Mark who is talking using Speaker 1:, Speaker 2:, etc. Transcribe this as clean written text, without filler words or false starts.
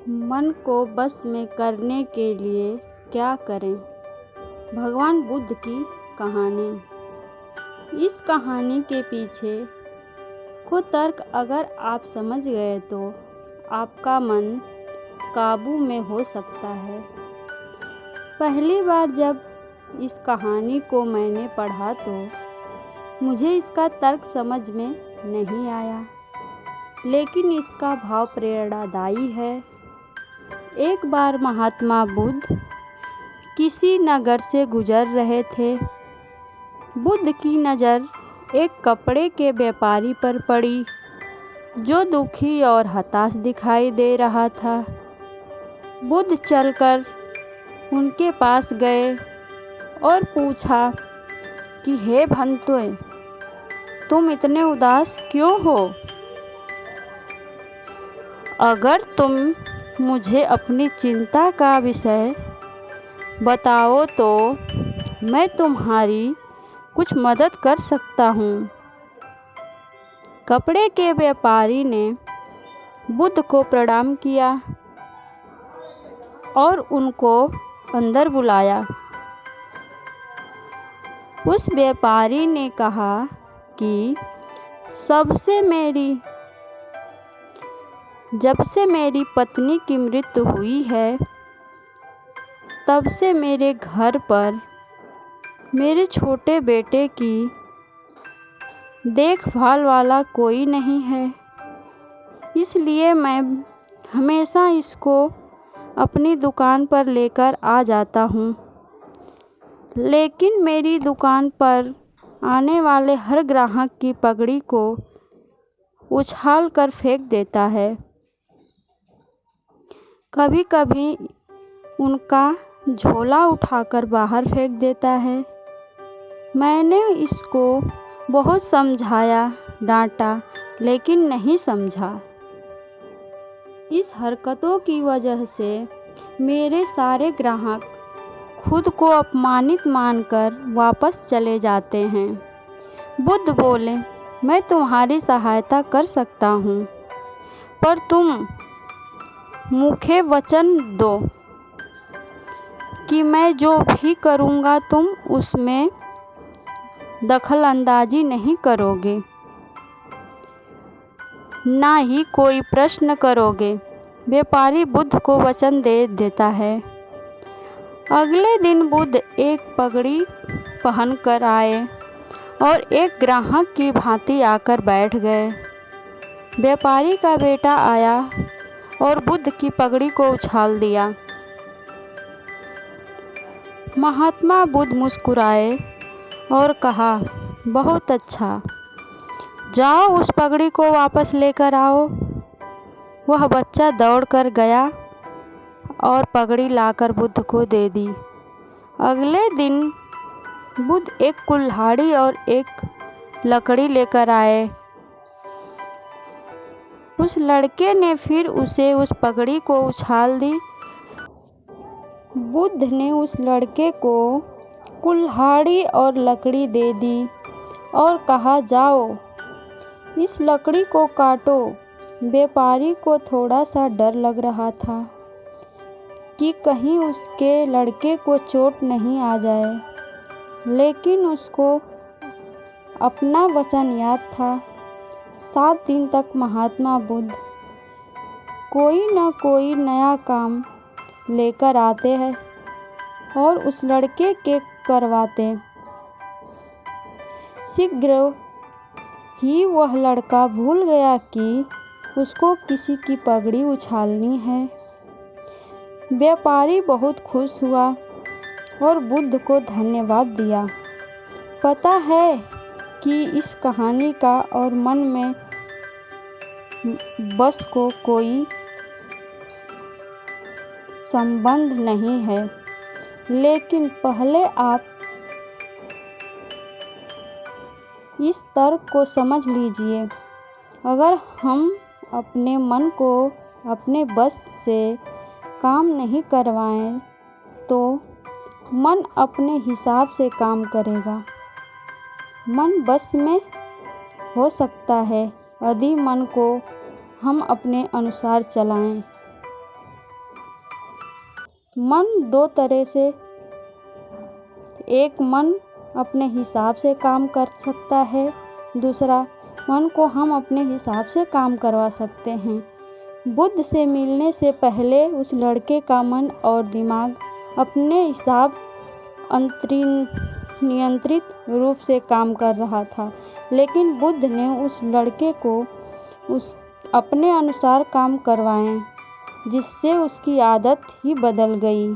Speaker 1: मन को बस में करने के लिए क्या करें? भगवान बुद्ध की कहानी। इस कहानी के पीछे को तर्क अगर आप समझ गए तो आपका मन काबू में हो सकता है। पहली बार जब इस कहानी को मैंने पढ़ा तो मुझे इसका तर्क समझ में नहीं आया, लेकिन इसका भाव प्रेरणादायी है। एक बार महात्मा बुद्ध किसी नगर से गुजर रहे थे। बुद्ध की नज़र एक कपड़े के व्यापारी पर पड़ी, जो दुखी और हताश दिखाई दे रहा था। बुद्ध चलकर उनके पास गए और पूछा कि हे भंतुए, तुम इतने उदास क्यों हो? अगर तुम मुझे अपनी चिंता का विषय बताओ तो मैं तुम्हारी कुछ मदद कर सकता हूँ। कपड़े के व्यापारी ने बुद्ध को प्रणाम किया और उनको अंदर बुलाया। उस व्यापारी ने कहा कि जब से मेरी पत्नी की मृत्यु हुई है, तब से मेरे घर पर मेरे छोटे बेटे की देखभाल वाला कोई नहीं है। इसलिए मैं हमेशा इसको अपनी दुकान पर लेकर आ जाता हूँ, लेकिन मेरी दुकान पर आने वाले हर ग्राहक की पगड़ी को उछाल कर फेंक देता है। कभी कभी उनका झोला उठाकर बाहर फेंक देता है। मैंने इसको बहुत समझाया, डांटा, लेकिन नहीं समझा। इस हरकतों की वजह से मेरे सारे ग्राहक खुद को अपमानित मानकर वापस चले जाते हैं। बुद्ध बोले, मैं तुम्हारी सहायता कर सकता हूँ, पर तुम मुझे वचन दो कि मैं जो भी करूँगा तुम उसमें दखल अंदाजी नहीं करोगे, ना ही कोई प्रश्न करोगे। व्यापारी बुद्ध को वचन दे देता है। अगले दिन बुद्ध एक पगड़ी पहनकर आए और एक ग्राहक की भांति आकर बैठ गए। व्यापारी का बेटा आया और बुद्ध की पगड़ी को उछाल दिया। महात्मा बुद्ध मुस्कुराए और कहा, बहुत अच्छा, जाओ उस पगड़ी को वापस लेकर आओ। वह बच्चा दौड़कर गया और पगड़ी लाकर बुद्ध को दे दी। अगले दिन बुद्ध एक कुल्हाड़ी और एक लकड़ी लेकर आए। उस लड़के ने फिर उसे उस पगड़ी को उछाल दी। बुद्ध ने उस लड़के को कुल्हाड़ी और लकड़ी दे दी और कहा, जाओ इस लकड़ी को काटो। व्यापारी को थोड़ा सा डर लग रहा था कि कहीं उसके लड़के को चोट नहीं आ जाए, लेकिन उसको अपना वचन याद था। 7 दिन तक महात्मा बुद्ध कोई न कोई नया काम लेकर आते हैं और उस लड़के के करवाते। शीघ्र ही वह लड़का भूल गया कि उसको किसी की पगड़ी उछालनी है। व्यापारी बहुत खुश हुआ और बुद्ध को धन्यवाद दिया। पता है कि इस कहानी का और मन में बस को कोई संबंध नहीं है, लेकिन पहले आप इस तर्क को समझ लीजिए। अगर हम अपने मन को अपने बस से काम नहीं करवाएं तो मन अपने हिसाब से काम करेगा। मन बस में हो सकता है यदि मन को हम अपने अनुसार चलाएं। मन दो तरह से, एक मन अपने हिसाब से काम कर सकता है, दूसरा मन को हम अपने हिसाब से काम करवा सकते हैं। बुद्ध से मिलने से पहले उस लड़के का मन और दिमाग अपने हिसाब नियंत्रित रूप से काम कर रहा था, लेकिन बुद्ध ने उस लड़के को अपने अनुसार काम करवाए, जिससे उसकी आदत ही बदल गई।